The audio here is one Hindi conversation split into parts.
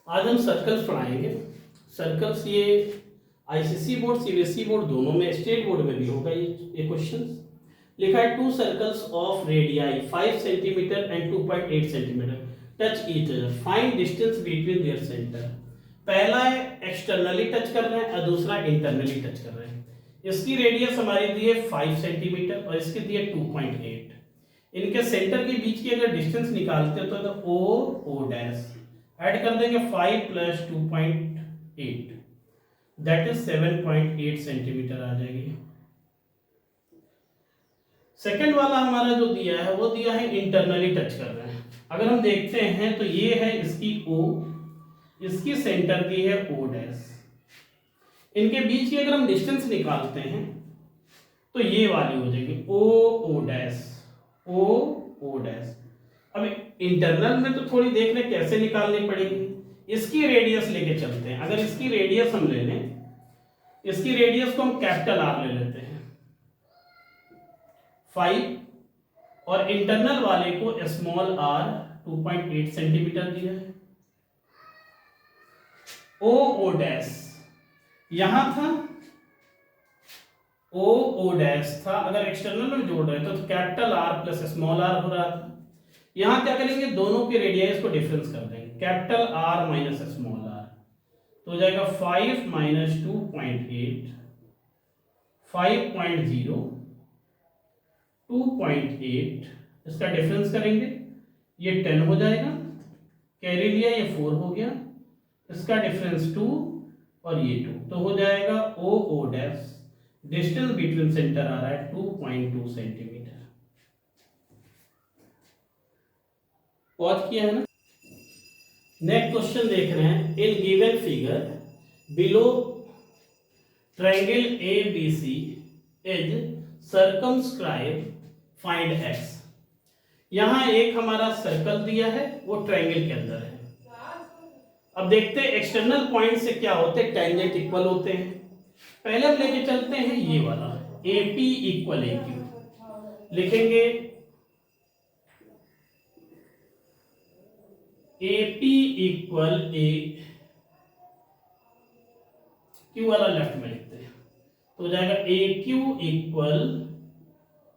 आज हम सर्कल्स पढ़ाएंगे। सर्कल्स ये आईसीएसई बोर्ड, सीबीएसई बोर्ड दोनों में, स्टेट बोर्ड में भी होगा ये क्वेश्चन। लिखा है 2 circles of radii 5 centimetre and 2.8 centimetre touch each other, find distance between their centre. पहला है एक्सटर्नली टच कर रहे हैं और दूसरा इंटरनली टच कर रहे हैं। इसकी रेडियस हमारी दी है 5 सेंटीमीटर और इसकी दी है 2.8। इनके सेंटर के बीच की अगर डिस्टेंस निकालते हो तो ओ डैश ऐड कर देंगे 5 प्लस 2.8 दैट इज 7.8 सेंटीमीटर आ जाएगी। सेकंड वाला हमारा जो दिया है वो दिया है इंटरनली टच कर रहे हैं। अगर हम देखते हैं तो ये है इसकी ओ, इसकी सेंटर दी है ओ डैश। इनके बीच की अगर हम डिस्टेंस निकालते हैं तो ये वाली हो जाएगी ओ डैश, ओ डैश। अब इंटरनल में तो थोड़ी देख ले कैसे निकालनी पड़ेगी। इसकी रेडियस लेके चलते हैं। अगर इसकी रेडियस हम ले लें, इसकी रेडियस को हम कैपिटल आर ले लेते हैं 5 और इंटरनल वाले को स्मॉल आर 2.8 सेंटीमीटर दिया है। ओ डैश यहां था, ओ डैश था। अगर एक्सटर्नल में जोड़ रहे तो capital R plus small R हो रहा था। यहां क्या करेंगे, दोनों के रेडियस को डिफरेंस कर देंगे, capital R minus small R तो हो जाएगा 5 माइनस 2.8 5.0 2.8, इसका डिफरेंस करेंगे ये 10 हो जाएगा, कैरी लिया ये 4 हो गया, इसका डिफरेंस 2 और ये 2 तो हो जाएगा O dash. Distance between centre आ रहा है 2.2 सेंटीमीटर। पॉज किया है ना। नेक्स्ट क्वेश्चन देख रहे हैं। In given figure below triangle ABC is circumscribe, find x। यहां एक हमारा सर्कल दिया है, वो ट्रायंगल के अंदर है। अब देखते हैं एक्सटर्नल पॉइंट से क्या होते हैं, टेंजेंट इक्वल होते हैं। पहले हम लेके चलते हैं ये वाला AP इक्वल AQ, लिखेंगे AP इक्वल A Q वाला लेफ्ट में लिखते हैं तो हो जाएगा AQ इक्वल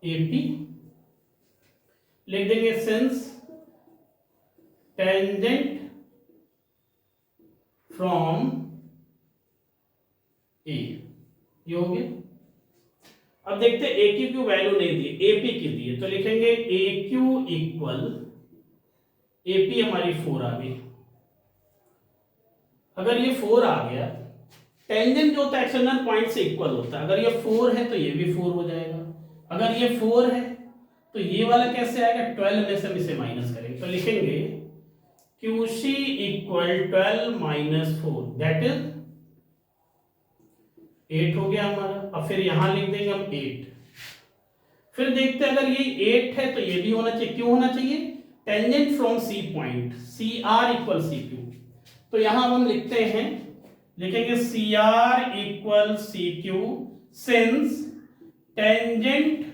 AP। लिख देंगे सिंस टेंजेंट फ्रॉम A, ये हो गया। अब देखते हैं AQ की वैल्यू नहीं दी, AP की दी है तो लिखेंगे AQ इक्वल AP हमारी 4 आ गई। अगर ये 4 आ गया, टेंजेंट जो होता है एक्सटर्नल पॉइंट से इक्वल होता है। अगर ये 4 है तो ये भी 4 हो जाएगा। अगर ये 4 है तो ये वाला कैसे आएगा, 12 में से हम इसे माइनस करेंगे तो लिखेंगे QC equal 12 minus 4 that is 8 हो गया हमारा। अब फिर यहां लिख देंगे हम 8। फिर देखते हैं अगर ये 8 है तो ये भी होना चाहिए। क्यों होना चाहिए, tangent from C point, CR equal CQ। तो यहां हम लिखते हैं, लिखेंगे CR equal CQ since tangent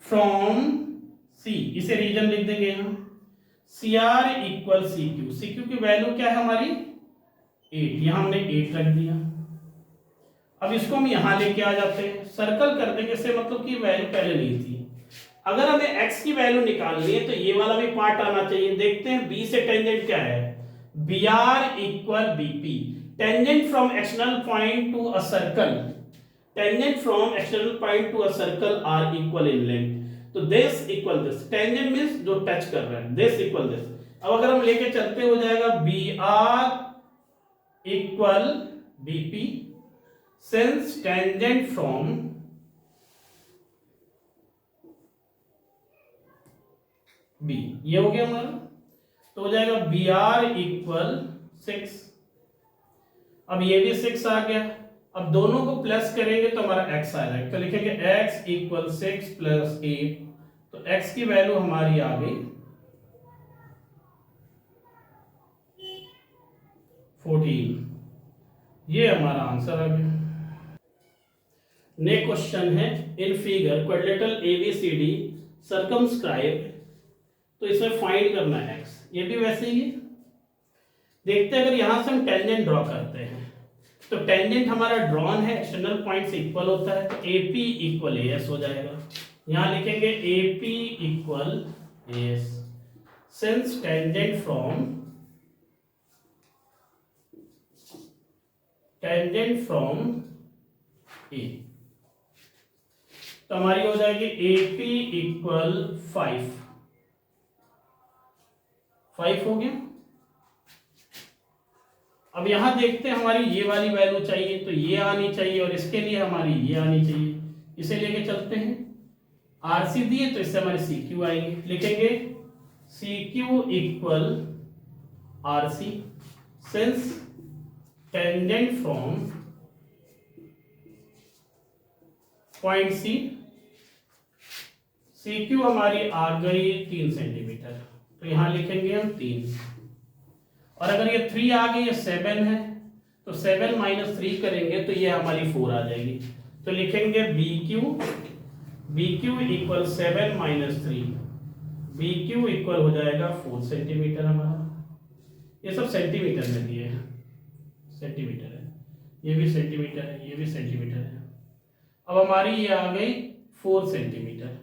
from C, इसे रीजन लिख देंगे यहां CR इक्वल CQ। CQ की वैल्यू क्या है हमारी 8, यहां हमने 8 रख दिया। अब इसको हम यहां लेके आ जाते हैं, सर्कल कर देंगे, इससे मतलब कि वैल्यू पहले नहीं थी। अगर हमें x की वैल्यू निकालनी है तो ये वाला भी पार्ट आना चाहिए। देखते हैं B से टेंजेंट क्या है, BR equal BP। Tangent from external point to a circle, tangent from external point to a circle are equal in length. तो this equal this, tangent means जो टच कर रहा है, दिस इक्वल दिस। अब अगर हम लेके चलते हो जाएगा BR equal BP since tangent from B, ये हो गया हमारा। तो हो जाएगा BR इक्वल 6। अब ये भी 6 आ गया। अब दोनों को प्लस करेंगे तो हमारा x आ जाएगा तो लिखेंगे x इक्वल 6 प्लस 8 तो x की वैल्यू हमारी आ गई 14। ये हमारा आंसर आ गया। नेक्स्ट क्वेश्चन है in figure quadrilateral ABCD circumscribe, तो इसमें फाइंड करना है x। ये भी वैसे ही है, देखते हैं अगर यहां से हम टेंजेंट ड्रॉ करते हैं तो टेंजेंट हमारा ड्रॉन है, एक्सटर्नल पॉइंट से इक्वल होता है, तो AP इक्वल AS हो जाएगा। यहां लिखेंगे AP equal AS since tangent from A, तो हमारी हो जाएगी AP इक्वल 5 हो गया। अब यहां देखते हैं हमारी ये वाली वैल्यू चाहिए, तो ये आनी चाहिए और इसके लिए हमारी ये आनी चाहिए, इसे लेके चलते हैं। RC दिए तो इससे हमारे CQ आएंगे, लिखेंगे CQ equal RC since tangent from point C, CQ हमारी आ गई 3 सेंटीमीटर, तो यहां लिखेंगे हम 3, और अगर ये 3 आ गई, ये 7 है, तो 7 माइनस 3 करेंगे तो ये हमारी 4 आ जाएगी, तो लिखेंगे BQ equal 7 minus 3, BQ equal हो जाएगा 4 सेंटीमीटर हमारा। ये सब सेंटीमीटर में दिए हैं, सेंटीमीटर है, ये भी सेंटीमीटर है, ये भी सेंटीमीटर है। अब हमारी ये आ गई 4 सेंटीमीटर।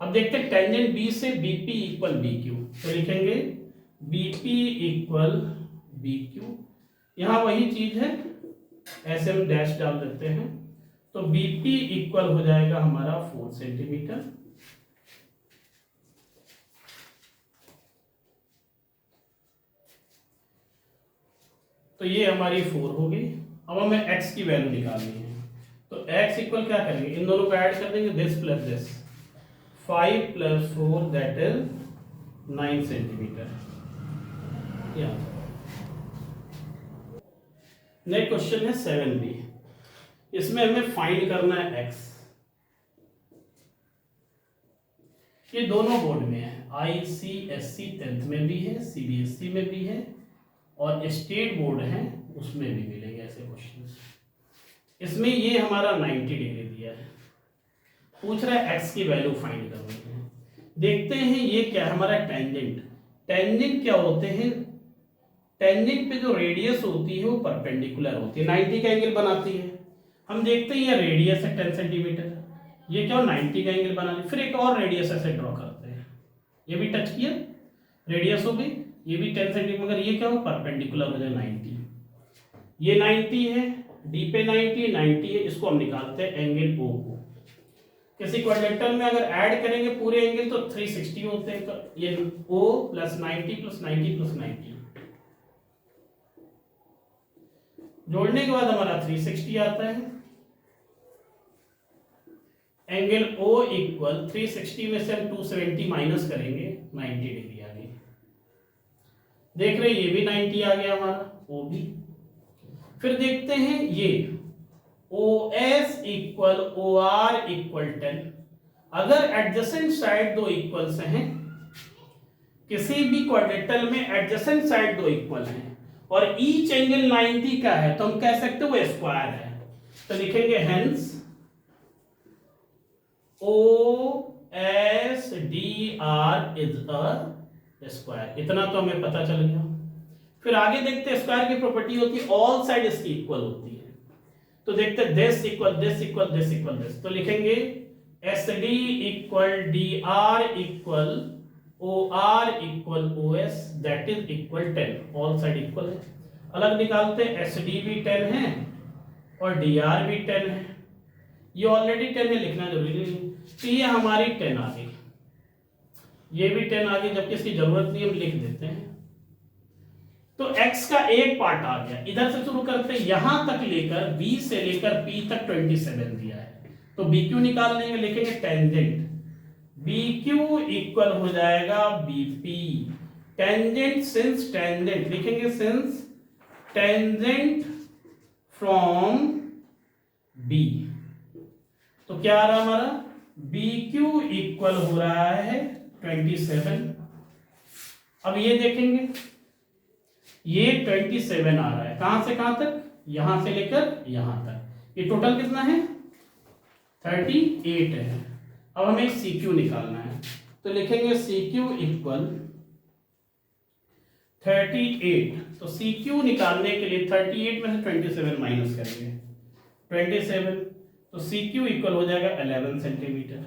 अब देखते हैं टेंजेंट B से BP इक्वल BQ, तो लिखेंगे BP इक्वल BQ, यहां वही चीज है, ऐसे हम डैश डाल देते हैं, तो BP इक्वल हो जाएगा हमारा 4 सेंटीमीटर। तो ये हमारी 4 हो गई। अब हमें x की वैल्यू निकालनी है, तो x इक्वल क्या करेंगे, इन दोनों को ऐड कर देंगे, this plus this, 5 + 4 that is 9 centimetre. Next question है 7B, इसमें हमें फाइंड करना है x। ये दोनों बोर्ड में है, ICSE 10th में भी है, CBSE में भी है, और स्टेट बोर्ड है उसमें भी मिलेंगे ऐसे क्वेश्चंस। इसमें ये हमारा 90 डिग्री दिया है, पूछ रहा है x की वैल्यू फाइंड करनी है। देखते हैं ये क्या है हमारा टेंजेंट। टेंजेंट क्या होते हैं, टेंजेंट पे जो रेडियस होती है वो परपेंडिकुलर होती है, 90 का एंगल बनाती है। हम देखते हैं ये रेडियस है 10 सेंटीमीटर, ये क्या 90 का एंगल बना ली, फिर एक और रेडियस ऐसे ड्रॉ करते हैं, ये भी टच किया, रेडियस हो गई, ये भी 10 सेंटीमीटर, मगर ये क्या हो परपेंडिकुलर हो जाए 90, ये 90 है, डी पे 90 है, इसको हम निकालते हैं एंगल O को। किसी क्वाड्रेंटल में अगर ऐड करेंगे पूरे एंगल तो 360 होते हैं, तो ये O + 90 + 90 + 90 जोड़ने के बाद हमारा 360 आता है। एंगल O इक्वल 360 में से हम 270 माइनस करेंगे, 90 डिग्री आ गई। देख रहे ये भी 90 आ गया हमारा, O भी। फिर देखते हैं ये OS इक्वल OR इक्वल 10, अगर एडजेसेंट साइड दो इक्वल से हैं, किसी भी क्वाड्रेंटल में एडजेसेंट साइड दो इक्वल हैं और ईच एंगल 90 का है, तो हम कह सकते हैं वो स्क्वायर है, तो लिखेंगे hence OSDR is a square. इतना तो हमें पता चल गया। फिर आगे देखते हैं स्क्वायर की प्रॉपर्टी होती है ऑल साइड इसकी इक्वल होती है, तो देखते हैं this equal this equal this equal this, तो लिखेंगे SD equal DR equal OR equal OS that is equal 10, all side equal है। अलग निकालते हैं, SD भी 10 है और DR भी 10 है, ये ऑलरेडी 10 है, लिखना जरूरी नहीं, तो ये हमारी 10 आ गई, ये भी 10 आ गई, जबकि इसकी जरूरत नहीं, हम लिख देते हैं। तो x का एक पार्ट आ गया, इधर से शुरू करते हैं, यहां तक लेकर B से लेकर P तक 27 दिया है, तो BQ निकालने में लिखेंगे टेंजेंट BQ इक्वल हो जाएगा BP, टेंजेंट सिंस टेंजेंट लिखेंगे सिंस टेंजेंट फ्रॉम B, तो क्या आ रहा हमारा BQ इक्वल हो रहा है 27। अब ये देखेंगे ये 27 आ रहा है, कहां से कहां तक, यहां से लेकर यहां तक, ये टोटल कितना है 38 है। अब हमें एक CQ निकालना है, तो लिखेंगे CQ इक्वल 38, तो सी क्यू निकालने के लिए 38 में से 27 माइनस करेंगे, 27, तो सी क्यू इक्वल हो जाएगा 11 सेंटीमीटर।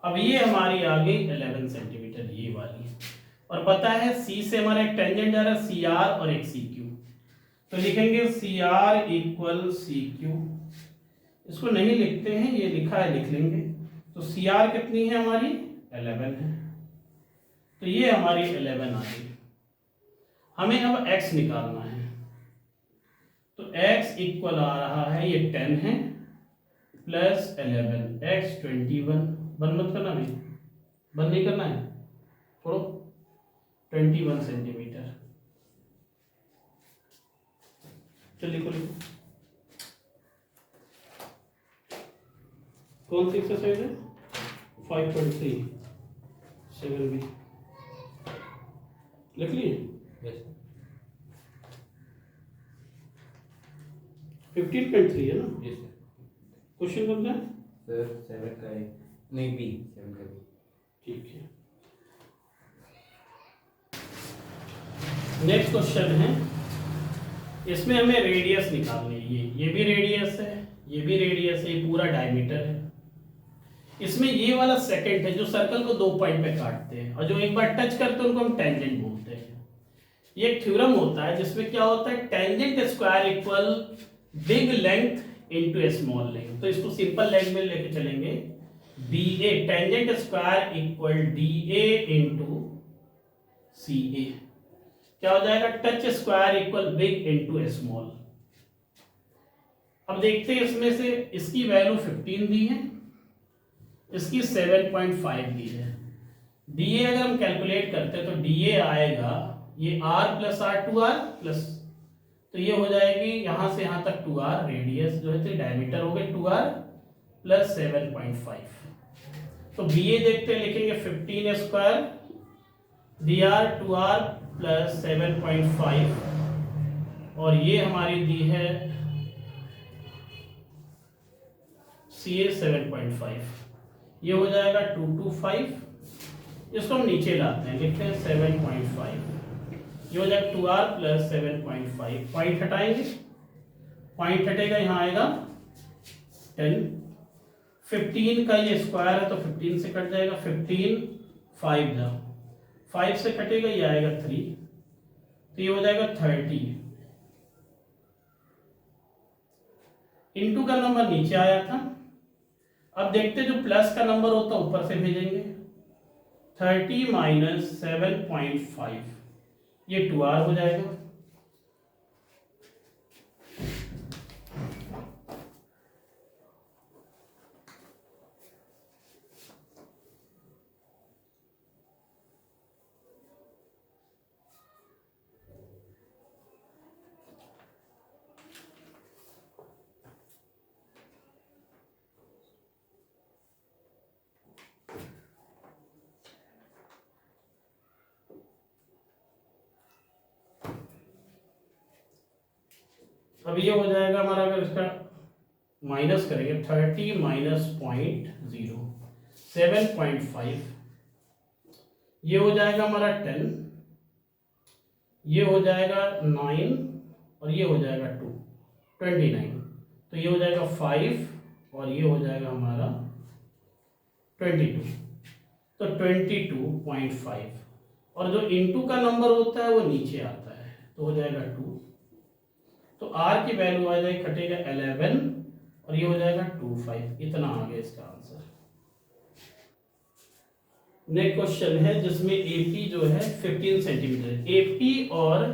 अब ये हमारी आ गई 11 सेंटीमीटर ये वाली, और पता है सी से हमारा एक टेंजेंट जा रहा है सी आर और एक सी क्यू, तो लिखेंगे C R equal C Q. इसको नहीं लिखते हैं, ये लिखा है लिख लेंगे। तो सी आर कितनी है हमारी 11 है, तो ये हमारी 11 आ गई। हमें अब x निकालना है, तो x इक्वल आ रहा है ये 10 है प्लस 11, x 21, बंद मत करना भाई, बंद नहीं करना है, छोड़ो, 21 सेंटीमीटर। चलिए लिखो लिखो, कौन सी एक्सरसाइज है 5.3 7B लिख लिए? यस 15.3 है ना? यस क्वेश्चन कौन सा है सर? 7 का है, नहीं बी 7 का बी। ठीक है। नेक्स्ट क्वेश्चन है, इसमें हमें रेडियस निकालनी है। ये भी रेडियस है, ये भी रेडियस है, ये पूरा डायमीटर है। इसमें ये वाला सेकंड है जो सर्कल को 2 पॉइंट पे काटते हैं, और जो एक बार टच करते हैं उनको हम टेंजेंट बोलते हैं। ये एक थ्योरम होता है जिसमें क्या होता है, tangent square equal big length into small length. तो इसको सिंपल लैंग्वेज में लेके चलेंगे, B A tangent square equal D A into C A. क्या हो जाएगा, touch square equal big into small. अब देखते हैं इसमें से इसकी वैल्यू 15 दी है, इसकी 7.5 दी है। डीए अगर हम कैलकुलेट करते हैं तो डीए आएगा ये are plus are, 2r plus, तो ये हो जाएगी यहां से यहां तक 2r, रेडियस जो है डायमीटर हो गए 2r प्लस 7.5। तो बीए देखते हैं, लिखेंगे 15 स्क्वायर dr 2r प्लस 7.5, और ये हमारी दी है सी ए 7.5, ये हो जाएगा 225। इसको हम नीचे लाते हैं, लिखते हैं 7.5, ये हो जाएगा 2r प्लस 7.5। पॉइंट हटाएंगे, पॉइंट हटेगा, यहाँ आएगा 10। 15 का ये स्क्वायर है तो 15 से कट जाएगा, 15 5 जा 5 से कटेगा, ये आएगा 3, तो ये हो जाएगा 30। इनटू का नंबर नीचे आया था, अब देखते जो प्लस का नंबर होता है ऊपर से भेजेंगे। 30 माइनस 7.5, ये 2r हो जाएगा। अब ये हो जाएगा हमारा, अगर इसका माइनस करेंगे 30 माइनस 0.0 7.5, ये हो जाएगा हमारा 10, ये हो जाएगा 9, और ये हो जाएगा 2 29, तो ये हो जाएगा 5, और ये हो जाएगा हमारा 22, तो 22.5, और जो इनटू का नंबर होता है वो नीचे आता है, तो हो जाएगा 2, तो r की वैल्यू आ जाएगी, कटेगा 11, और ये हो जाएगा 25। इतना आ गया इसका आंसर। नेक्स्ट क्वेश्चन है जिसमें AP जो है 15 सेंटीमीटर, AP और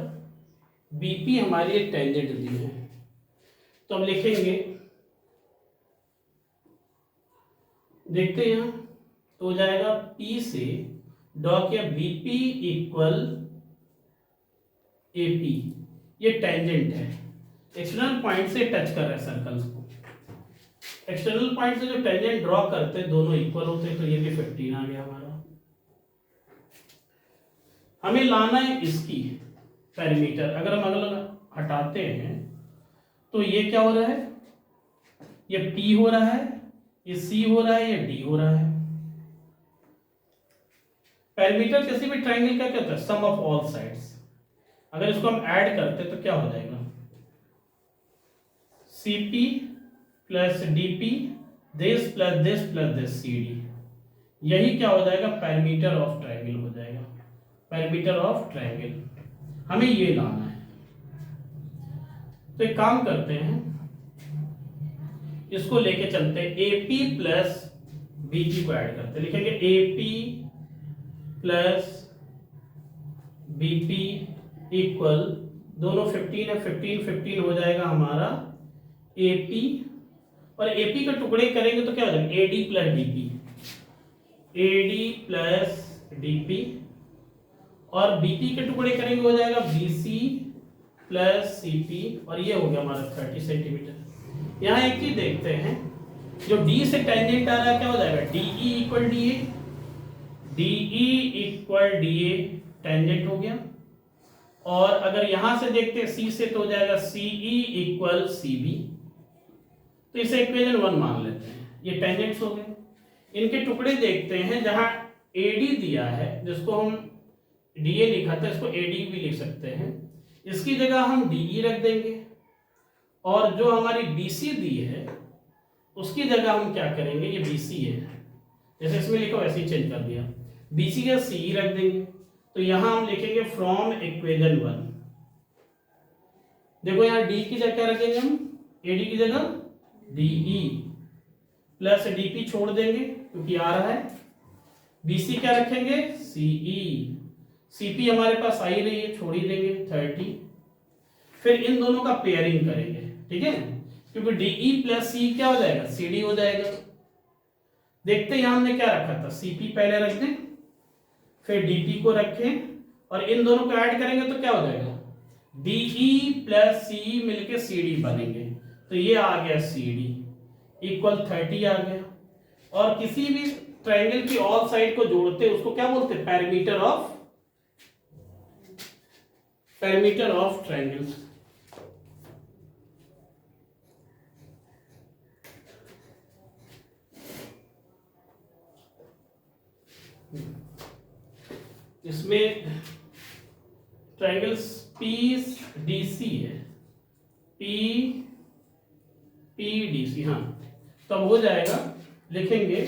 BP हमारी एक टेंजेंट दी है, तो हम लिखेंगे, देखते हैं यहाँ, तो हो जाएगा P से ड्रॉ किया BP इक्वल AP, ये टेंजेंट है, एक्सटर्नल पॉइंट से टच कर रहा है सर्कल्स को। एक्सटर्नल पॉइंट से जो टेंजेंट ड्रॉ करते हैं दोनों इक्वल होते हैं, तो ये भी 15 आ गया हमारा। हमें लाना है इसकी पेरीमीटर, अगर हम अलग हटाते हैं तो ये क्या हो रहा है, ये P हो रहा है, ये C हो रहा है, ये D हो रहा है। पेरीमीटर किसी भी ट्राइंगल का क्या होता है, सम ऑफ ऑल साइड्स। अगर इसको हम ऐड करते तो क्या हो जाएगा, CP plus DP this plus this CD, यही क्या हो जाएगा, पेरीमीटर ऑफ ट्राइंगल हो जाएगा, पेरीमीटर ऑफ ट्राइंगल। हमें ये लाना है। तो एक काम करते हैं, इसको लेके चलते हैं, AP प्लस BP को ऐड करते हैं, लिखेंगे AP प्लस BP इक्वल, दोनों 15 है, 15 हो जाएगा हमारा AP, और AP के टुकड़े करेंगे तो क्या हो जाएगा, AD plus DP, AD plus DP, और BP के टुकड़े करेंगे हो जाएगा BC प्लस CP, और ये हो गया हमारा 30 सेंटीमीटर। यहाँ एक चीज देखते हैं, जो D से टेंजेंट आ रहा है क्या हो जाएगा, DE equal DA, DE equal DA tangent हो गया। और अगर यहां से देखते हैं C से तो हो जाएगा CE इक्वल CB, तो इसे इक्वेशन 1 मान लेते हैं, ये टेंजेंट्स हो गए। इनके टुकड़े देखते हैं, जहां AD दिया है, जिसको हम DA लिखा था, इसको AD भी लिख सकते हैं, इसकी जगह हम DE रख देंगे, और जो हमारी BC दी है उसकी जगह हम क्या करेंगे, ये BC है, जैसे इसमें लिखा वैसे ही चेंज कर दिया, BC का CE रख देंगे। तो यहां हम लिखेंगे फ्रॉम इक्वेशन 1, देखो यहां D की जगह क्या रखेंगे हम, AD की जगह DE प्लस DP छोड़ देंगे क्योंकि आ रहा है, BC क्या रखेंगे, CE, CP हमारे पास आ ही रही है, छोड़ ही देंगे 30, फिर इन दोनों का पेयरिंग करेंगे, ठीक है, क्योंकि DE प्लस C क्या हो जाएगा, CD हो जाएगा। देखते हैं यहां हमने क्या रखा था, CP पहले रख दें, फिर DP को रखें, और इन दोनों को ऐड करेंगे तो क्या हो जाएगा, DE प्लस CE मिलके CD बनेंगे, तो ये आ गया CD इक्वल 30 आ गया। और किसी भी ट्राइंगल की ऑल साइड को जोड़ते हैं उसको क्या बोलते हैं, पेरीमीटर ऑफ ट्राइंगल। इसमें ट्राइंगल्स PDC है, PDC, हाँ, तब हो जाएगा, लिखेंगे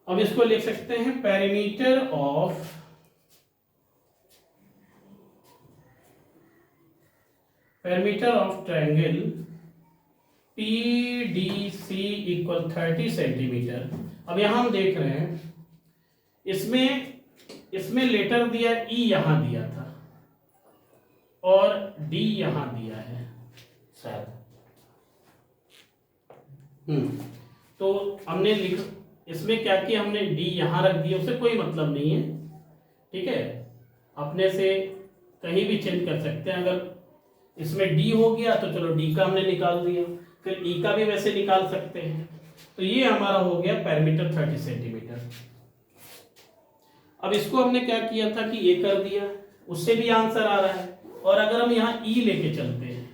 अब इसको लिख सकते हैं perimeter of triangle PDC equal 30 centimetre. अब यहां हम देख रहे हैं, इसमें लेटर दिया E, यहां दिया था, और D यहां दिया है शायद, तो हमने इसमें क्या किया, हमने D यहां रख दिया, उससे कोई मतलब नहीं है, ठीक है, अपने से कहीं भी चेंज कर सकते हैं। अगर इसमें D हो गया तो चलो D का हमने निकाल दिया, फिर E का भी वैसे निकाल सकते हैं। तो ये हमारा हो गया पेरीमीटर 30 सेंटीमीटर। अब इसको हमने क्या किया था कि ये कर दिया, उससे भी आंसर आ रहा है, और अगर हम यहाँ E लेके चलते हैं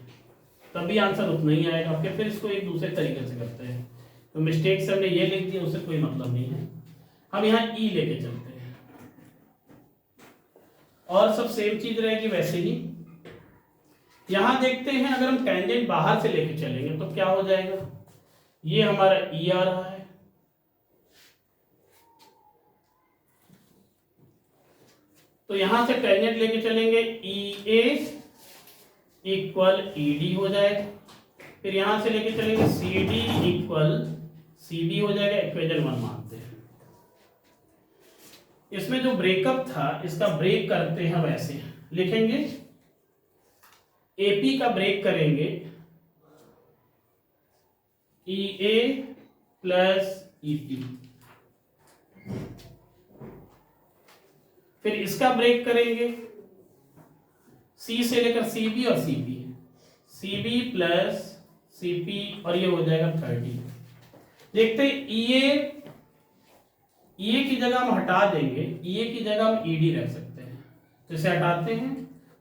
तब भी आंसर उतना ही आएगा। फिर इसको एक दूसरे तरीके से करते हैं, तो मिस्टेक से हमने ये लिख दिया, उससे कोई मतलब नहीं है, हम यहाँ E लेके चलते हैं, और सब सेम चीज रहेगी वैसे ही। यहां देखते हैं, अगर हम टेंजेंट बाहर से लेके चलेंगे तो क्या हो जाएगा, ये हमारा E आ रहा है, तो यहां से टेंजेंट लेके चलेंगे, EA इक्वल ED हो जाएगा, फिर यहां से लेके चलेंगे CD इक्वल CB हो जाएगा, इक्वेशन 1 मानते हैं। इसमें जो ब्रेकअप था इसका ब्रेक करते हैं, वैसे लिखेंगे AP का ब्रेक करेंगे EA प्लस EP, फिर इसका ब्रेक करेंगे C से लेकर CB और CB प्लस CP, और ये हो जाएगा 30। देखते हैं EA की जगह हम हटा देंगे, EA की जगह हम ED रख सकते हैं, तो इसे हटाते हैं,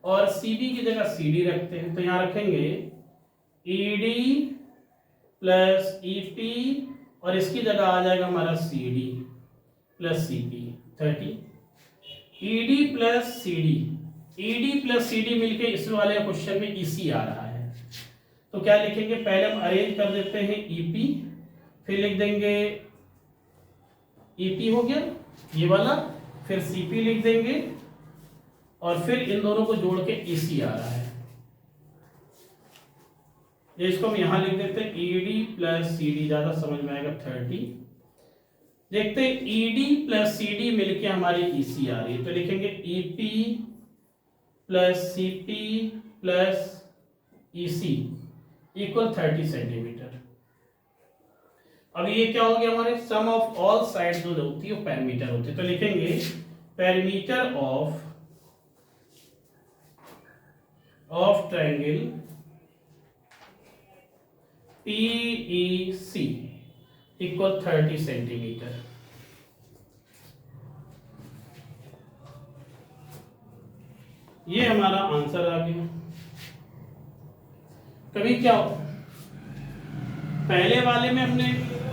और CB की जगह CD रखते हैं, तो यहां रखेंगे ED प्लस ईपी और इसकी जगह आ जाएगा हमारा CD plus CP 30। ED plus CD मिलके इस वाले क्वेश्चन में ईसी आ रहा है, तो क्या लिखेंगे, पहले हम अरेंज कर देते हैं ईपी, फिर लिख देंगे ईपी हो गया ये वाला, फिर सीपी लिख देंगे और फिर इन दोनों को जोड़ के ईसी आ रहा है। इसको हम यहां लिख देते हैं ईडी प्लस सीडी, ज्यादा समझ में आएगा 30। देखते हैं ईडी प्लस सीडी मिलके हमारी ईसी आ रही है, तो लिखेंगे EP plus CP plus EC equal 30 centimetre. अब ये क्या हो गया, हमारे सम ऑफ ऑल साइड जो होती है वो पैरामीटर होती है, तो लिखेंगे parameter of triangle PEC equal 30 centimetre. ये हमारा आंसर आ गया। कभी क्या हो, पहले वाले में हमने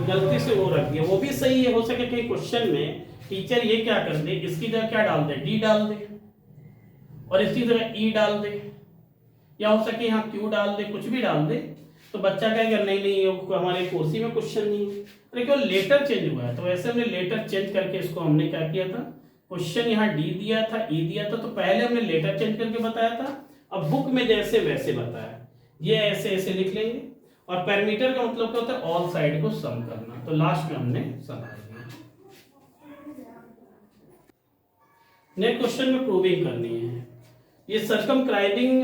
गलती से वो रख दिया, वो भी सही है, हो सके कहीं क्वेश्चन में टीचर ये क्या कर दे, इसकी जगह क्या डाल दे, डी डाल दे और इसकी जगह ई डाल दे, या हो सके यहाँ क्यू डाल दे, कुछ भी डाल दे, तो बच्चा कहेगा नहीं नहीं हमारे कोर्सी में क्वेश्चन नहीं है, लेकिन लेटर चेंज हुआ है, तो वैसे हमने लेटर चेंज करके इसको हमने क्या किया था, क्वेश्चन यहाँ डी दिया था, ई दिया था, तो पहले हमने लेटर चेंज करके बताया था, अब बुक में जैसे वैसे बताया, ये ऐसे ऐसे लिख लेंगे। और पैरामीटर का मतलब क्या होता है, ऑल साइड को सम करना, तो लास्ट में हमने सम कर दिया। नेक्स्ट क्वेश्चन में प्रूविंग करनी है। ये सर्कमस्क्राइबिंग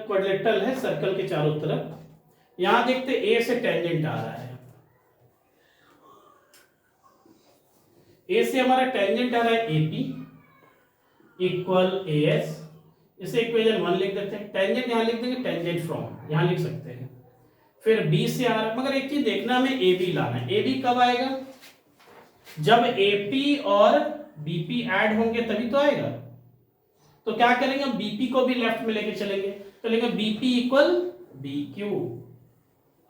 क्वाड्रिलेटरल है, सर्कल के चारों तरफ। यहां देखते ए से टेंजेंट आ रहा है, ए से हमारा टेंजेंट आ रहा है एपी इक्वल एएस, इसे इक्वेशन 1 लिख देते हैं। टेंजेंट यहां लिख देंगे, टेंजेंट फ्रॉम यहां लिख सकते हैं। फिर बी से आ रहा है, मगर एक चीज देखना हमें ए बी लाना है। ए बी कब आएगा, जब एपी और बीपी ऐड होंगे तभी तो आएगा। तो क्या करेंगे, हम बीपी को भी लेफ्ट में लेके चलेंगे, तो लेंगे बीपी इक्वल बीक्यू।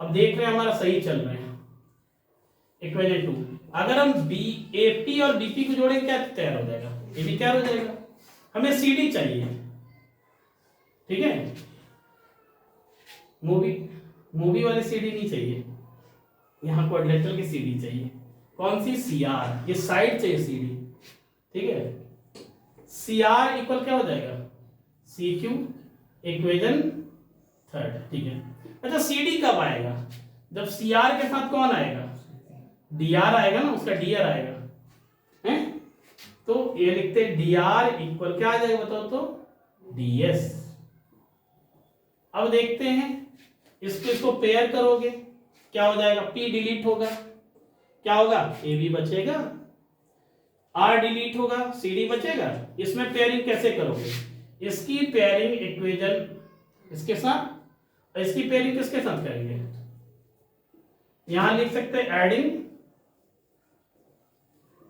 अब देख रहे हैं हमारा सही चल रहे हैं, इक्वेशन 2। अगर हम बी एपी और बीपी को जोड़ेंगे क्या तैयार हो जाएगा, ए बी तैयार हो जाएगा। हमें सीडी चाहिए, ठीक है, मूवी वाले सीडी नहीं चाहिए, यहाँ क्वाड्रिलेटरल की सीडी चाहिए। कौन सी, सीआर, ये साइड चाहिए सीडी, ठीक है। सीआर इक्वल क्या हो जाएगा, सी क्यू, इक्वेशन 3, ठीक है। अच्छा सीडी कब आएगा, जब सीआर के साथ कौन आएगा, डीआर आएगा ना, उसका डीआर आएगा, हैं? तो ये लिखते हैं डीआर इक्वल क्या आ जाएगा बताओ तो, डीएस। अब देखते हैं इसको पेयर करोगे क्या हो जाएगा, पी डिलीट होगा, क्या होगा, ए बी बचेगा, आर डिलीट होगा, सी डी बचेगा। इसमें पेयरिंग कैसे करोगे, इसकी पेयरिंग इक्वेशन इसके साथ, इसकी पेयरिंग किसके साथ करेंगे, यहां लिख सकते हैं एडिंग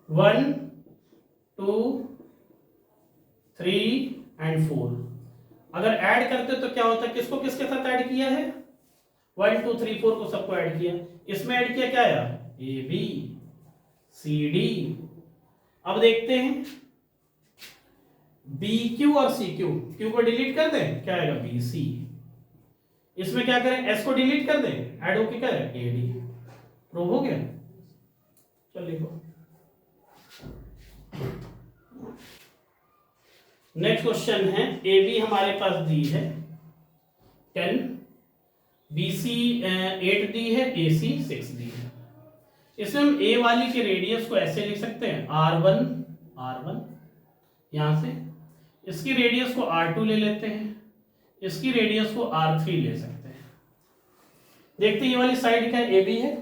1 2 3 एंड 4। अगर ऐड करते तो क्या होता है, किसको किसके साथ ऐड किया है, 1 2 3 4 को सबको ऐड किया, इसमें ऐड किया क्या आया, ए बी सी डी। अब देखते हैं बी क्यू और सी क्यू, क्यू को डिलीट कर दें क्या आएगा, बी सी। इसमें क्या करें, एस को डिलीट कर दें, ऐड होके क्या है, ए डी। प्रूव हो गया, चल लिखो। नेक्स्ट क्वेश्चन है, ए बी हमारे पास दी है 10, बी सी 8 दी है, ए सी 6 दी है। इसमें हम ए वाली के रेडियस को ऐसे लिख सकते हैं, R1 यहां से, इसकी रेडियस को R2 ले लेते हैं, इसकी रेडियस को R3 ले सकते हैं। देखते हैं ये वाली साइड क्या ए बी है,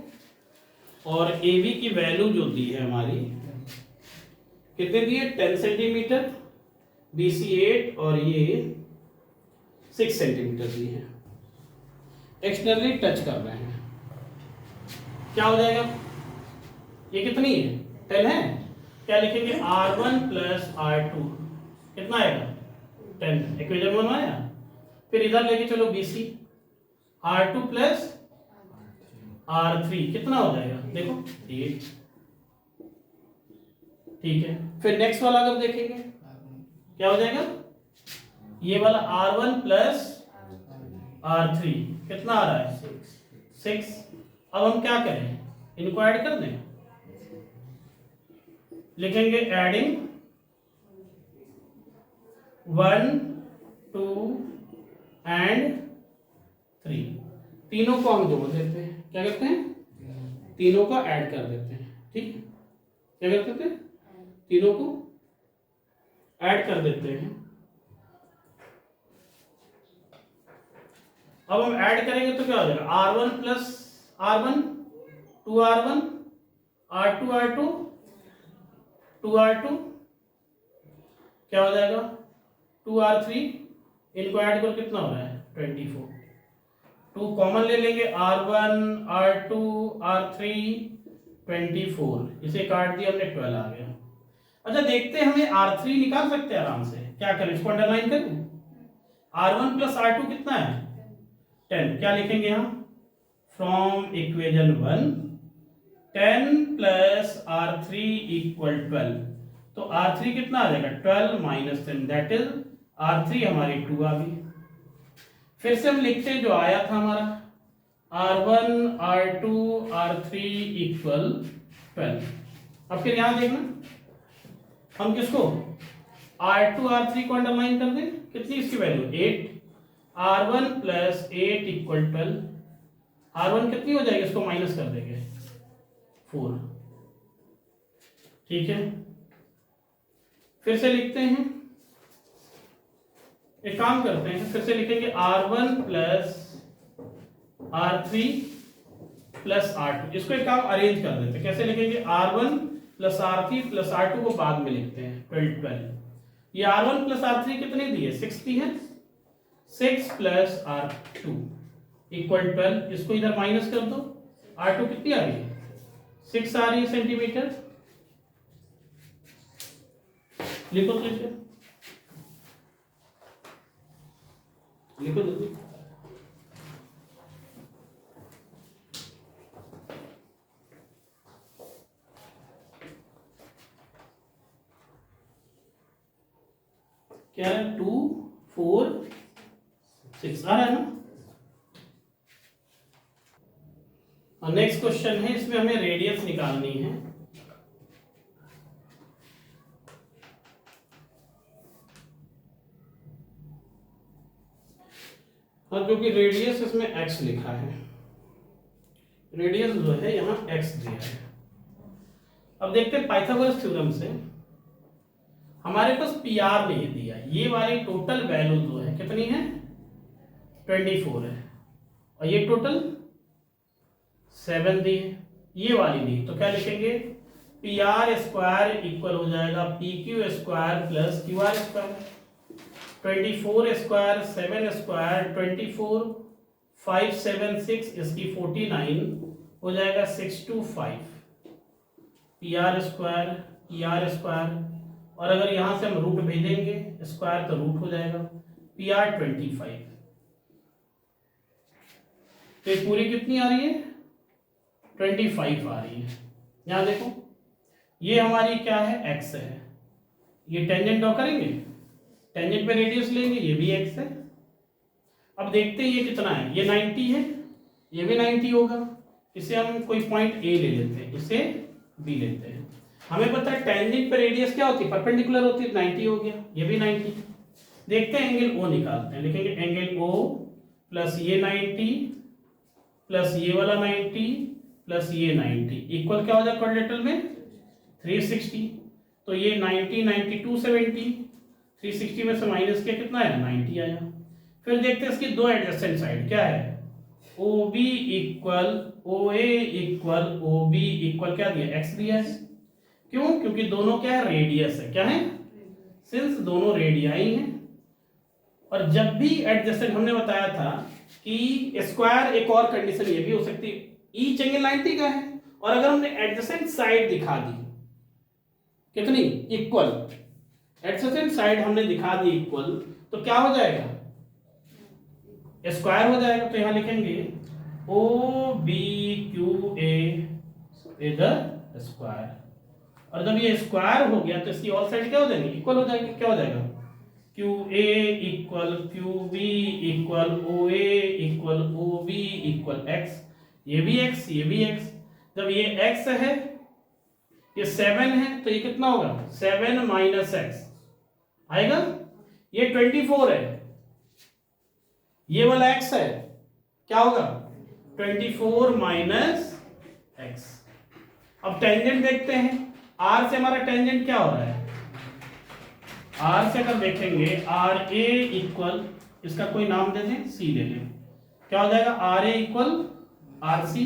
और ए बी की वैल्यू जो दी है हमारी कितने दी है, 10 सेंटीमीटर, बी सी 8 और ये 6 सेंटीमीटर दी है। एक्सटर्नली टच कर रहे हैं, क्या हो जाएगा, ये कितनी है, 10 है, क्या लिखेंगे, R1 प्लस R2 कितना आएगा, 10, इक्वेशन 1 आया। फिर इधर लेके चलो BC, R2 प्लस R3 कितना हो जाएगा देखो 8। ठीक है, फिर नेक्स्ट वाला अगर देखेंगे क्या हो जाएगा, ये वाला R1 प्लस R3 कितना आ रहा है 6। अब हम क्या करें, इनको ऐड कर दें, लिखेंगे एडिंग 1 2 एंड 3, तीनों को हम जोड़ देते हैं, क्या करते हैं तीनों को ऐड कर देते हैं। ठीक है, क्या करते थे, तीनों को ऐड कर देते हैं। अब हम ऐड करेंगे तो क्या हो जाएगा, R1 plus R1 2R1 R2 R2 2R2 क्या हो जाएगा 2R3, इनको ऐड कर कितना हो रहा है 24। 2 कॉमन ले लेंगे, R1 R2 R3 24, इसे काट दिया हमने 12 आ गया। अच्छा देखते हैं, हमें R3 निकाल सकते हैं आराम से, क्या करें इसको अंडरलाइन कर दूं, R1 प्लस R2 कितना है 10, क्या लिखेंगे यहाँ from equation 1 10 plus R3 equal 12, तो R3 कितना आ जाएगा 12 माइनस 10, दैट इज R3 हमारी 2 आ गई। फिर से हम लिखते हैं जो आया था हमारा R1 R2 R3 इक्वल 12। अब फिर यहां देखना, हम किसको R2 R3 को अंडरलाइन कर दें, कितनी इसकी value 8, R1 plus 8 equal 12, R1 कितनी हो जाएगी, इसको माइनस कर देंगे 4। ठीक है, फिर से लिखते हैं, एक काम करते हैं, फिर से लिखेंगे R1 plus R3 plus R2, इसको एक काम अरेंज कर देते हैं, कैसे लिखेंगे R1 plus R3 plus R2 को बाद में लिखते हैं 12। ये R1 प्लस R3 कितने दिए 6 दी है, 6 प्लस R2 इक्वल 12, इसको इधर माइनस कर दो, R2 कितनी आ रही है 6 आ रही है सेंटीमीटर, लिखो तो इसे लिखो जल्दी। क्या है 2 4 6 आ रहा है ना। और नेक्स्ट क्वेश्चन है, इसमें हमें रेडियस निकालनी है। और क्योंकि रेडियस इसमें x लिखा है, रेडियस जो है यहाँ x दिया है। अब देखते हैं पाइथागोरस थ्योरम से हमारे पास PR ने ये दिया, ये वाली टोटल वैल्यू जो है कितनी है 24 है, और ये टोटल 7 दी है, ये वाली नहीं, तो क्या लिखेंगे PR स्क्वायर इक्वल हो जाएगा PQ square plus QR square, 24 square 7 square 24 5 7 6 इसकी 49 हो जाएगा 625 PR स्क्वायर, और अगर यहां से हम रूट भेजेंगे स्क्वायर तो रूट हो जाएगा PR 25, तो ये पूरी कितनी आ रही है 25 आ रही है। यहां देखो ये हमारी क्या है x है, ये टेंजेंट ड्रॉ करेंगे, टेंजेंट पे रेडियस लेंगे, ये भी x है। अब देखते हैं ये कितना है, ये 90 है, ये भी 90 होगा, इसे हम कोई पॉइंट A ले लेते हैं, इसे B लेते हैं। हमें पता है टेंजेंट पे रेडियस क्या होती है परपेंडिकुलर होती है, 90 हो गया, ये भी 90। देखते हैं एंगल O निकालते हैं, लिखेंगे एंगल O प्लस ये 90 प्लस ये वाला 90 प्लस ये 90 इक्वल क्या हो जाए क्वाड्रेटर में 360, तो ये 90 90 270, 360 में से माइनस किया कितना है 90 आया। फिर देखते हैं इसकी दो एडजेसेंट साइड क्या है, OB equal OA equal OB equal क्या दिया x दिया है, क्यों, क्योंकि दोनों क्या है रेडियस है, क्या है सिंस दोनों रेडियाई हैं। और जब भी एडजेसेंट हमने बताया था कि स्क्वायर, एक और कंडीशन ये भी हो सकती है ईच एंगल 90 का है, और अगर हमने एडजेसेंट साइड दिखा दी कितनी इक्वल, एडजेसेंट साइड हमने दिखा दी इक्वल, तो क्या हो जाएगा स्क्वायर हो जाएगा। तो यहां लिखेंगे O B Q A is the square. और जब ये स्क्वायर हो गया तो इसकी ऑल साइड क्या हो जाएंगी, इक्वल हो जाएंगे। क्या हो जाएगा, Q A equal Q B equal O A equal O B equal X. ये भी एक्स, ये भी एक्स। जब ये एक्स है, ये 7 है, तो ये कितना होगा, 7 माइनस एक्स आएगा। ये 24 है, ये वाला एक्स है, क्या होगा 24 माइनस एक्स। अब टेंजेंट देखते हैं, आर से हमारा टेंजेंट क्या हो रहा है, आर से अगर देखेंगे आर ए इक्वल, इसका कोई नाम दे दें, सी दे दें, क्या हो जाएगा R A equal R C.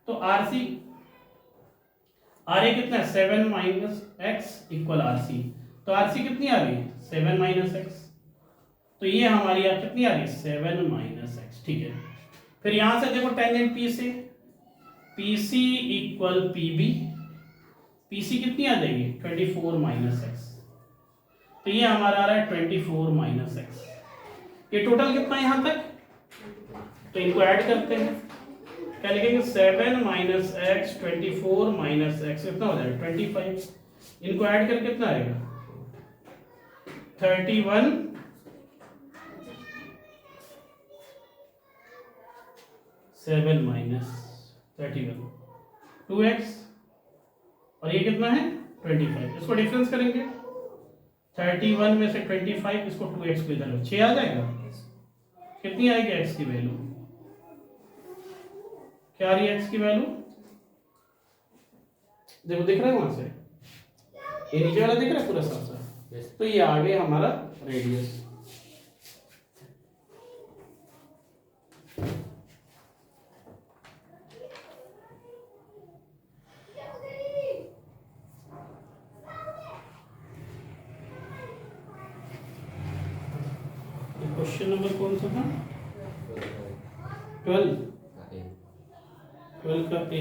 तो आर सी, आर ए कितना है 7 minus X equal R C. तो आर सी कितनी आ रही है 7 माइनस एक्स। तो ये हमारी यार कितनी आ रही है 7 माइनस एक्स, ठीक है। फिर यहां से देखो टेंजेंट पी से, P C equal P B, P C कितनी आ जाएगी 24 माइनस एक्स। तो ये हमारा आ रहा है 24 माइनस एक्स। ये टोटल कितना है यहां तक, तो इनको ऐड करते हैं, क्या लिखेंगे 7 माइनस एक्स 24 माइनस एक्स कितना हो जाएगा 25। इनको ऐड करके कितना आएगा 31 7 माइनस 31 2x, और ये कितना है 25। इसको डिफरेंस करेंगे 31 में से 25, इसको 2x को इधर लो, 6 आ जाएगा। कितनी आएगी x की वैल्यू, क्या आ रही है x की वैल्यू, देखो दिख रहा है वहां से, ये नीचे वाला दिख रहा है पूरा साफ साफ। तो ये आ गया हमारा रेडियस। क्वेश्चन नंबर कौन सा था, 12 का ए,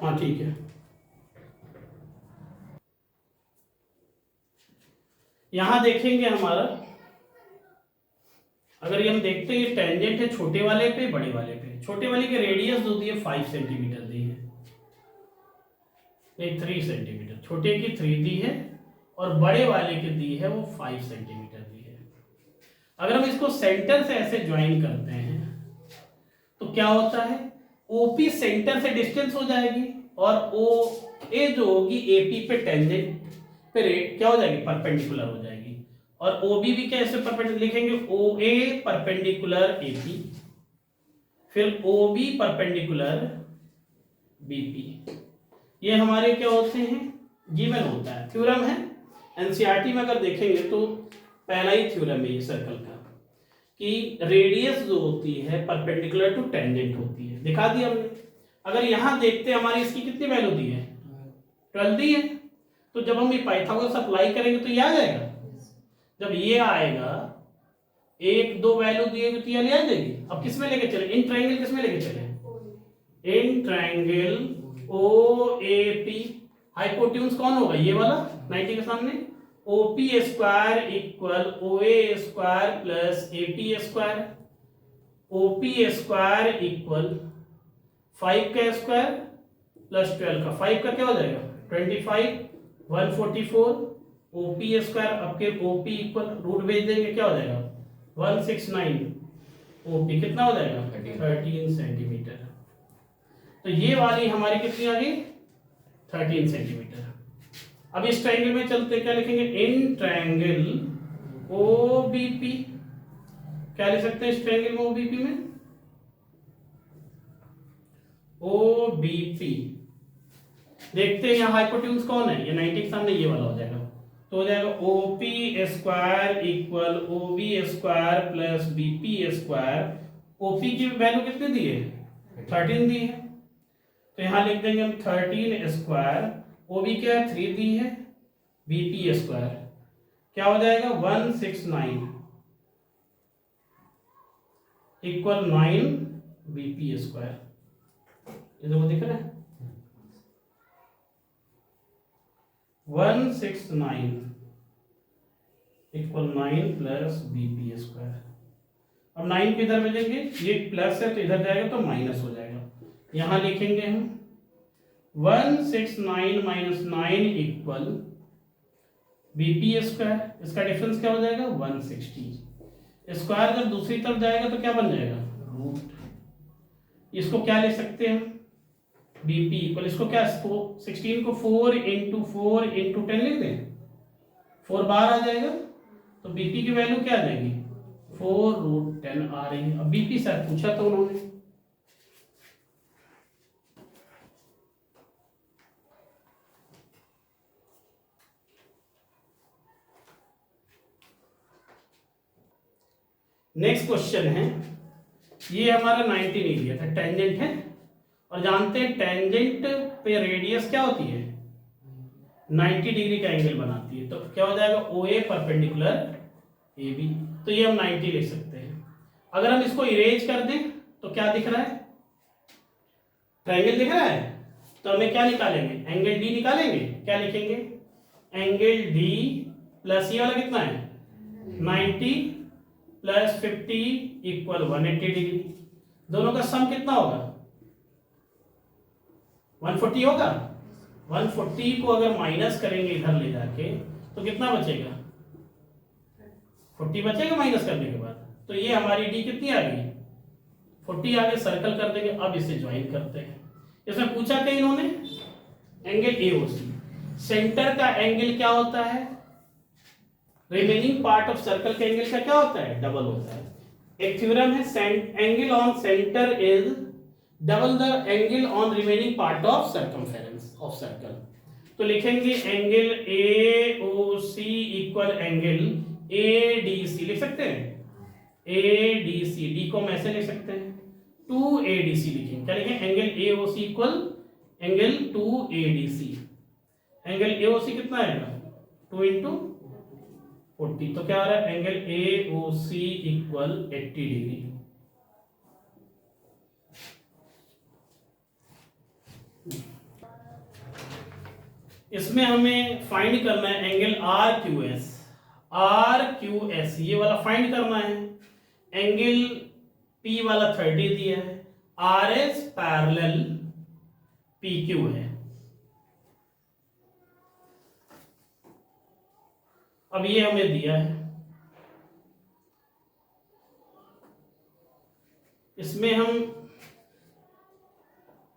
हाँ ठीक है। यहां देखेंगे हमारा, अगर ये हम देखते हैं ये टेंजेंट है छोटे वाले पे बड़े वाले पे। छोटे वाले की रेडियस जो दी है 5 सेंटीमीटर दी है, ये 3 सेंटीमीटर, छोटे की 3 दी है और बड़े वाले की दी है वो 5 सेंटीमीटर दी है। अगर हम इसको सेंटर से ऐसे ज्वाइन करते हैं तो क्या होता है, ओपी सेंटर से डिस्टेंस हो जाएगी और ओ ए जो होगी एपी पे टेंजेंट पे क्या हो जाएगी परपेंडिकुलर हो जाएगी। और ओबी भी क्या ऐसे परपेंडिकुलर लिखेंगे, ओ ए परपेंडिकुलर एपी, फिर ओ बी परपेंडिकुलर बीपी। ये हमारे क्या होते हैं, गिवन होता है, थ्योरम है। एनसीईआरटी में अगर देखेंगे तो पहला ही थ्योरम है ये सर्कल का, कि रेडियस जो होती है परपेंडिकुलर टू टेंजेंट होती है, दिखा दिया हमने। अगर यहां देखते हैं हमारी इसकी कितनी वैल्यू दी है 12 दी है, तो जब हम ये पाइथागोरस अप्लाई करेंगे तो ये आ जाएगा। जब ये आएगा, एक दो वैल्यू दिए तो ये आ जाएगी। अब किस में लेके चले, इन ट्रायंगल किस में लेके चले, in triangle O A P, hypotenuse कौन होगा ये वाला 90 के सामने, OP square equal O A square plus AP square. OP square equal 5 का स्क्वायर प्लस 12 का, 5 का क्या हो जाएगा 25 144 ओपी स्क्वायर, अब के ओपी इक्वल रूट भेज देंगे क्या हो जाएगा 169, ओपी कितना हो जाएगा 13 सेंटीमीटर। तो ये वाली हमारी कितनी आ गई 13 सेंटीमीटर। अब इस ट्रायंगल में चलते क्या लिखेंगे, इन ट्रायंगल ओबीपी, क्या लिख सकते हैं इस ट्रायंगल में ओबीपी में, ओबीपी। देखते हैं यहाँ हाइपोटेन्यूज कौन है, ये 90 के सामने ये वाला हो जाएगा, तो हो जाएगा OP square equal OB square plus BP square. OP की वैल्यू कितनी दी है 13 दी है, तो यहां लिख देंगे हम 13 स्क्वायर, ओबी क्या है 3 दी है, बीपी स्क्वायर क्या हो जाएगा 169 इक्वल 9 बीपी स्क्वायर। ये देखो दिख रहा है 169 इक्वल 9 प्लस बीपी स्क्वायर। अब 9 को इधर भेजेंगे, ये प्लस है तो इधर जाएगा तो माइनस हो जाएगा। यहां लिखेंगे हम 169 माइनस 9 इक्वल बीपी स्क्वायर, इसका डिफरेंस क्या हो जाएगा 160। स्क्वायर जब दूसरी तरफ जाएगा तो क्या बन जाएगा रूट। इसको क्या ले सकते हैं बीपी इक्वल, इसको क्या 16 को 4 इंटू 4 इंटू 10 लिख दें, 4 बार आ जाएगा तो बीपी की वैल्यू क्या आ जाएगी 4√10 आ रही है। अब बीपी सर पूछा तो उन्होंने, नेक्स्ट क्वेश्चन है, ये हमारा 19 एरिया था, टेंजेंट है और जानते हैं टेंजेंट पे रेडियस क्या होती है 90 डिग्री का एंगल बनाती है, तो क्या हो जाएगा OA परपेंडिकुलर AB, तो ये हम 90 लिख सकते हैं। अगर हम इसको इरेज कर दें तो क्या दिख रहा है ट्रायंगल दिख रहा है, तो हमें क्या निकालेंगे एंगल D निकालेंगे, क्या लिखेंगे एंगल D प्लस ये वाला कितना है 90 प्लस 50 इक्वल 180 डिग्री, दोनों का सम कितना होगा 140 होगा। 140 को अगर माइनस करेंगे इधर ले जाके तो कितना बचेगा 40 बचेगा माइनस करने के बाद, तो ये हमारी डी कितनी आ गई 40 आगे सर्कल कर देंगे। अब इसे ज्वाइन करते हैं, इसमें पूछा क्या इन्होंने एंगल AOC, सेंटर का एंगल क्या होता है रिमेनिंग पार्ट ऑफ सर्कल के एंगल का क्या होता है डबल होता है। एक थ्योरम है angle on centre is double the angle on remaining part of circumference of circle, तो लिखेंगे angle AOC equal angle ADC लिख सकते हैं ADC, डी को हम ऐसे लिख सकते हैं 2ADC लिखेंगे, क्या लिखेंगे angle AOC equal angle 2ADC, angle AOC कितना आएगा 2 इंटू 40, तो क्या आ रहा है एंगल AOC इक्वल 80 डिग्री। इसमें हमें फाइंड करना है एंगल RQS, ये वाला फाइंड करना है। एंगल P वाला 30 दिया है, RS पैरेलल PQ है। अब ये हमें दिया है, इसमें हम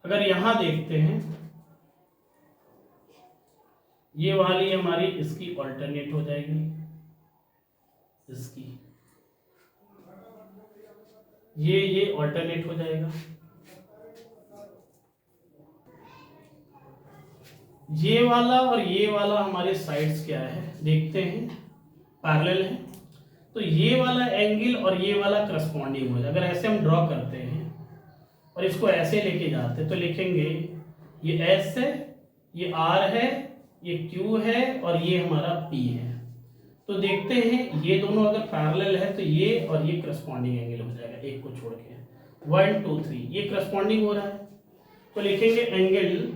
अगर यहां देखते हैं ये वाली हमारी इसकी ऑल्टरनेट हो जाएगी, इसकी ये ऑल्टरनेट हो जाएगा, ये वाला और ये वाला हमारे साइड्स क्या है देखते हैं पैरेलल है, तो ये वाला एंगल और ये वाला करस्पॉन्डिंग हो जाए। अगर ऐसे हम ड्रॉ करते हैं और इसको ऐसे लेके जाते हैं तो लिखेंगे ये S है, ये R है, ये Q है और ये हमारा P है। तो देखते हैं ये दोनों अगर पैरेलल है तो ये और ये करस्पॉन्डिंग एंगल हो जाएगा, एक को छोड़ के 1 2 3 ये करस्पॉन्डिंग हो रहा है, तो लिखेंगे एंगल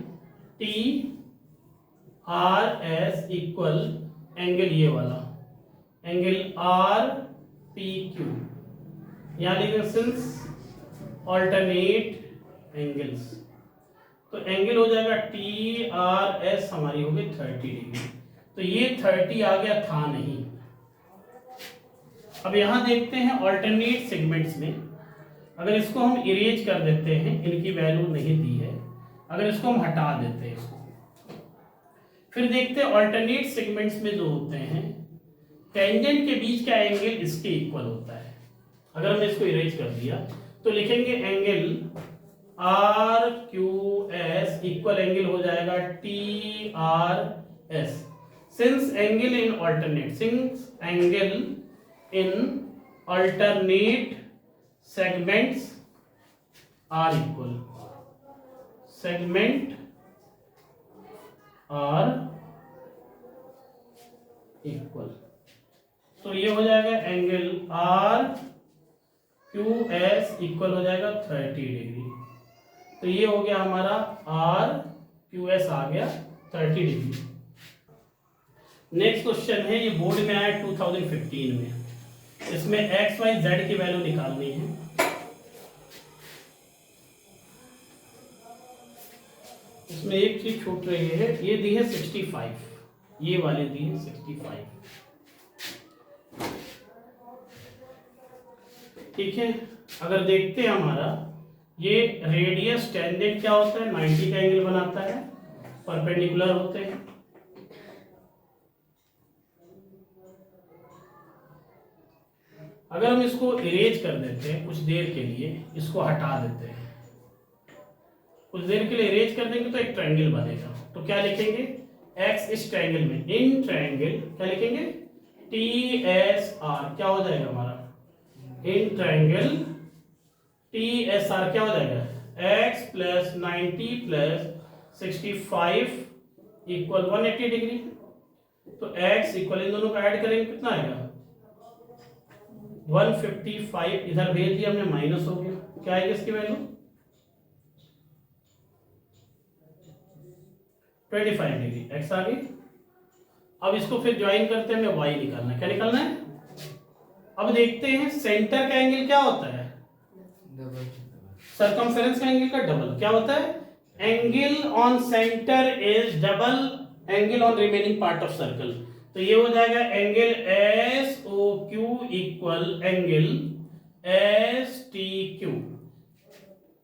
TRS इक्वल एंगल ये वाला एंगल RPQ, यहाँ लिखेंगे सिंस ऑल्टरनेट एंगल्स, तो एंगल हो जाएगा TRS हमारी होगी 30 डिग्री, तो ये 30 आ गया था नहीं। अब यहां देखते हैं ऑल्टरनेट सेगमेंट्स में, अगर इसको हम इरेज कर देते हैं, इनकी वैल्यू नहीं दी है, अगर इसको हम हटा देते हैं इसको, फिर देखते हैं ऑल्टरनेट सेगमेंट्स में जो होते हैं टेंजेंट के बीच का एंगल इसके इक्वल होता है। अगर हमने इसको इरेज कर दिया तो लिखेंगे एंगल RQS इक्वल एंगल हो जाएगा TRS, since angle in alternate segments are equal, segment are equal, तो ये हो जाएगा एंगल RQS इक्वल हो जाएगा 30 डिग्री, तो ये हो गया हमारा RQS आ गया 30 डिग्री। नेक्स्ट क्वेश्चन है, ये बोर्ड में आया 2015 में, इसमें एक्स वाई जेड की वैल्यू निकालनी है। इसमें एक चीज छूट रही है, ये दी है 65, ये वाले दी है 65। ठीक है, अगर देखते हैं हमारा ये रेडियस टेंजेंट क्या होता है, 90 का एंगल बनाता है, परपेंडिकुलर होते हैं। अगर हम इसको इरेज कर देते हैं कुछ देर के लिए, इसको हटा देते हैं, कुछ देर के लिए इरेज कर देंगे तो एक ट्रायंगल बनेगा। तो क्या लिखेंगे, एक्स इस ट्रायंगल में, इन ट्रायंगल क्या लिखेंगे, टी एस आर क्या हो जाएगा हमारा, in triangle T S R क्या हो जाएगा, x plus 90 plus 65 equal 180 degree. तो एक्स इक्वल इन दोनों का ऐड करेंगे कितना आएगा, 155, इधर भेज दिया हमने, माइनस हो गया, क्या आएगी इसकी वैल्यू 25 डिग्री, एक्स आ गई। अब इसको फिर ज्वाइन करते हैं, हमें वाई निकालना है, क्या निकालना है। अब देखते हैं सेंटर का एंगल क्या होता है, सर्कमफेरेंस का एंगल का डबल क्या होता है, angle on centre is double angle on remaining part of circle. तो ये हो जाएगा angle S O Q equal angle S T Q.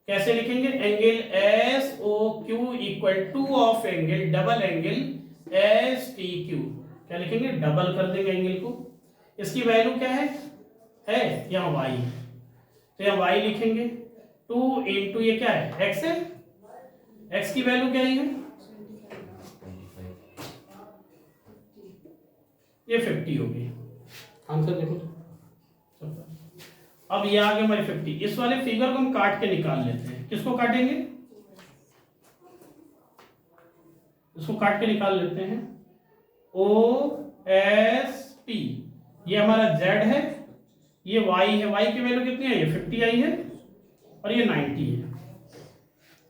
कैसे लिखेंगे, angle S O Q equal to of angle double angle S T Q. क्या लिखेंगे, डबल कर देंगे एंगल को। इसकी वैल्यू क्या है यहाँ y, तो यहाँ y लिखेंगे 2 इंटू ये क्या है, x है, x की वैल्यू क्या है, ये 50 हो गई। आंसर देखो तो, अब ये आ गया हमारे 50। इस वाले फिगर को हम काट के निकाल लेते हैं, किसको काटेंगे, इसको काट के निकाल लेते हैं, ओ एस पी, ये हमारा z है, ये y है, y की वैल्यू कितनी है, ये 50 आई है, और ये 90 है,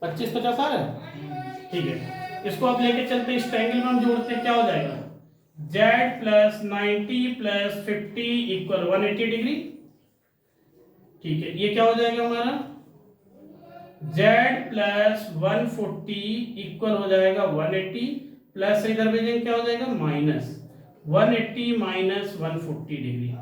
25-50 आ रहा है। ठीक है, इसको अब लेके चलते हैं, इस ट्रायंगल में हम जोड़ते हैं, क्या हो जाएगा, z plus 90 plus 50 equal 180 degree. ठीक है, ये क्या हो जाएगा हमारा, z प्लस 140 इक्वल हो जाएगा 180, प्लस इधर भेजेंगे क्या हो जाएगा, माइनस 180 माइनस 140 डिग्री।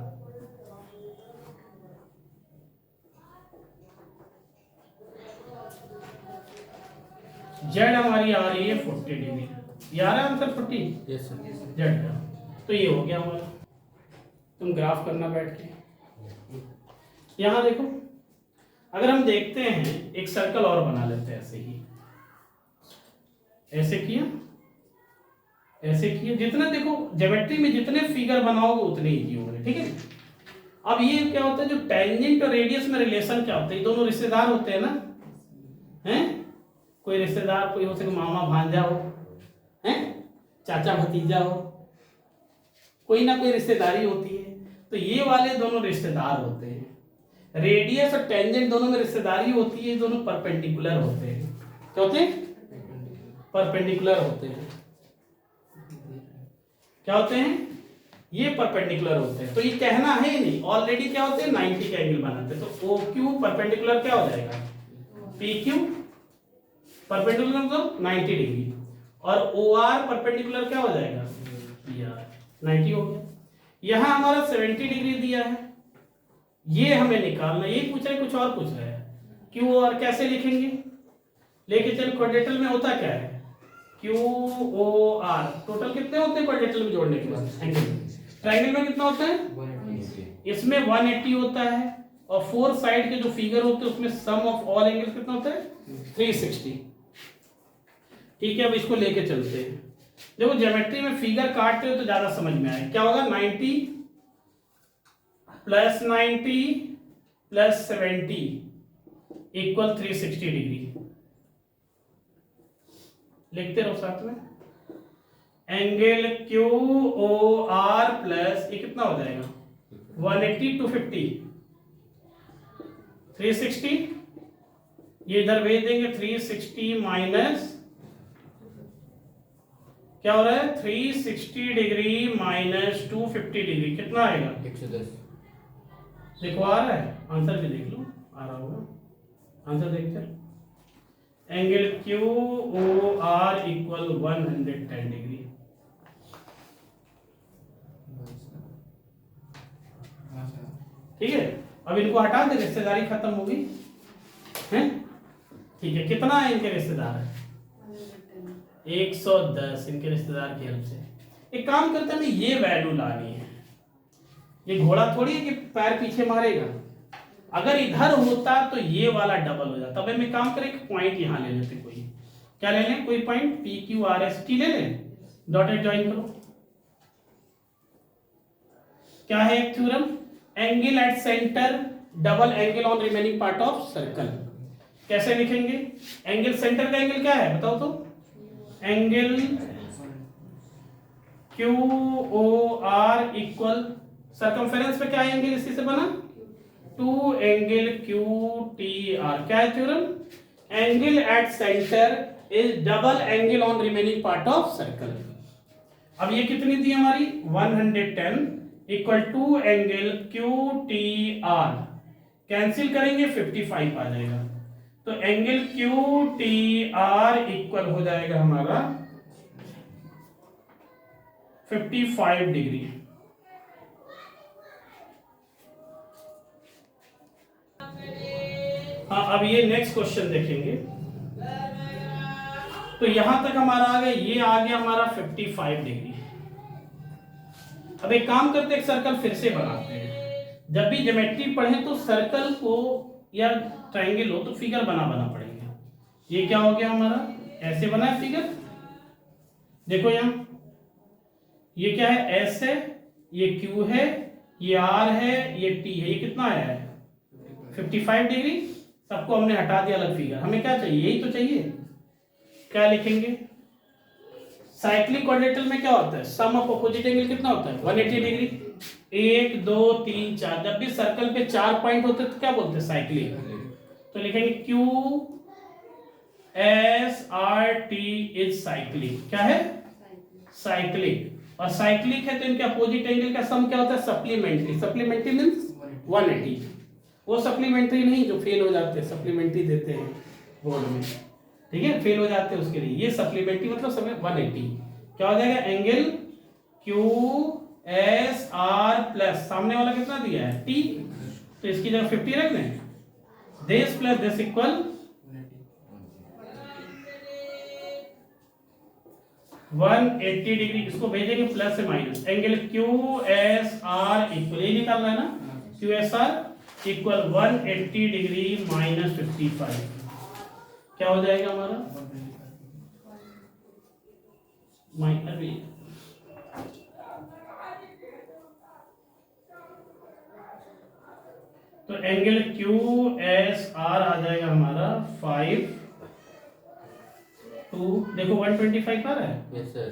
जेड हमारी आ रही है 40 डिग्री, ये आ रहा है आंसर 40, यस सर, जेड का। तो ये हो गया हमारा, तुम ग्राफ करना बैठ के। यहां देखो, अगर हम देखते हैं एक सर्कल और बना लेते हैं, ऐसे ही, ऐसे किया, ऐसे किया, जितना देखो ज्योमेट्री में जितने फिगर बनाओगे उतने इजी होंगे। ठीक है, अब ये क्या होता है, जो टेंजेंट और रेडियस में रिलेशन क्या होता है, ये दोनों रिश्तेदार होते हैं ना, हैं, कोई रिश्तेदार, कोई हो सके मामा भांजा हो, हैं, चाचा भतीजा हो, कोई ना कोई रिश्तेदारी होती है। तो ये वाले दोनों रिश्तेदार होते हैं, रेडियस और टेंजेंट दोनों में रिश्तेदारी होती है, दोनों परपेंडिकुलर होते हैं। क्या होते हैं, परपेंडिकुलर होते हैं। क्या होते हैं, ये परपेंडिकुलर होते हैं। तो ये कहना है ही नहीं, ऑलरेडी क्या होते हैं, 90 का एंगल बनाते हैं। तो ओ क्यू परपेंडिकुलर क्या हो जाएगा, पी क्यू परपेंडिकुलर मतलब 90 डिग्री, और ओ आर परपेंडिकुलर क्या हो जाएगा, पी आर, 90 हो गया। यहां हमारा 70 डिग्री दिया है, ये हमें निकालना, ये पूछ रहे कुछ और पूछ रहे हैं, क्यू और कैसे लिखेंगे, लेके चल, क्वाड्रेटल में होता क्या है, क्यू ओ आर, टोटल कितने होते हैं क्वाड्रेटल में जोड़ने के बाद एंगल, ट्रायंगल में कितना होता है, 180, इसमें 180 होता है, और 4 साइड के जो फिगर होते हैं उसमें सम ऑफ ऑल एंगल कितना होता है, 360। ठीक है, अब इसको लेके चलते हैं। देखो ज्योमेट्री में फिगर काटते हो तो ज्यादा समझ में आए, क्या होगा, 90 प्लस 90 प्लस 70 इक्वल 360 डिग्री। लिखते रहो साथ में, angle Q O R plus ये कितना हो जाएगा, 180 टू 50 360, ये इधर भेज देंगे, 360 माइनस क्या हो रहा है, 360 डिग्री माइनस 250 डिग्री कितना आएगा, 110, देखो आ रहा है, आंसर भी देख लो, आ रहा होगा आंसर, देखते हैं। Angle Q O R equal 110 degree. ठीक है, अब इनको हटा दे, रिश्तेदारी खत्म हो गई है। ठीक है, कितना है इनके रिश्तेदार है? 110 इनके रिश्तेदार की हेल्प से। एक काम करते हैं, हमें ये वैल्यू लानी है। ये घोड़ा थोड़ी है कि पैर पीछे मारेगा, अगर इधर होता तो ये वाला डबल हो जाता। अब हम एक काम करें, एक पॉइंट यहां ले लेते, कोई क्या ले लें, कोई point P Q R S T ले लें, डॉटेड ज्वाइन करो। क्या है एक theorem, angle at centre double angle on remaining part of circle. कैसे लिखेंगे? एंगल सेंटर का एंगल क्या है बताओ तो? Angle Q O R equal circumference पे क्या एंगल इसी से बना, 2 एंगल क्यू टी आर। क्या है theorem? Angle at centre is double angle on remaining part of circle. अब ये कितनी थी हमारी 110 equal to angle Q T R, cancel करेंगे 55 आ जाएगा। तो angle Q T R equal हो जाएगा हमारा 55 डिग्री। हाँ, अब ये नेक्स्ट क्वेश्चन देखेंगे। तो यहां तक हमारा आ गया, ये आ गया हमारा 55 डिग्री। अब एक काम करते हैं, एक सर्कल फिर से बनाते हैं। जब भी ज्योमेट्री पढ़ें तो सर्कल को या ट्रायंगल हो तो फिगर बना पड़ेगा। ये क्या हो गया हमारा, ऐसे बना है फिगर, देखो यहां ये क्या है, एस है, ये क्यू है, ये आर है, ये टी है। ये कितना आया है 55 डिग्री। सबको हमने हटा दिया अलग फिगर। हमें क्या चाहिए, यही तो चाहिए। क्या लिखेंगे, साइक्लिक क्वाड्रेटल में क्या होता है, सम ऑफ अपोजिट एंगल कितना होता है 180 डिग्री। 1 2 3 4, जब भी सर्कल पे 4 पॉइंट होते हैं तो क्या बोलते हैं, साइक्लिक। तो लिखेंगे Q S R T is cyclic. क्या है, साइक्लिक। और साइक्लिक है तो इनके अपोजिट एंगल का सम क्या होता है, सप्लीमेंट्री। Supplementary means 180। वो सप्लीमेंट्री नहीं जो फेल हो जाते हैं, सप्लीमेंट्री देते हैं बोर्ड में, ठीक है, फेल हो जाते हैं उसके लिए। ये सप्लीमेंट्री मतलब समय 180। क्या हो जाएगा, angle Q S R plus सामने वाला कितना दिया है टी, तो इसकी जगह 50 रख दें, this plus this equal 180 degree. इसको भेजेंगे प्लस से minus, angle Q S R equal, ये निकालना है ना, Q S R equal 180 degree minus 55। क्या हो जाएगा हमारा माइनस, तो एंगल क्यू एस आर आ जाएगा हमारा 5 2, देखो 125 आ रहा है। Yes sir.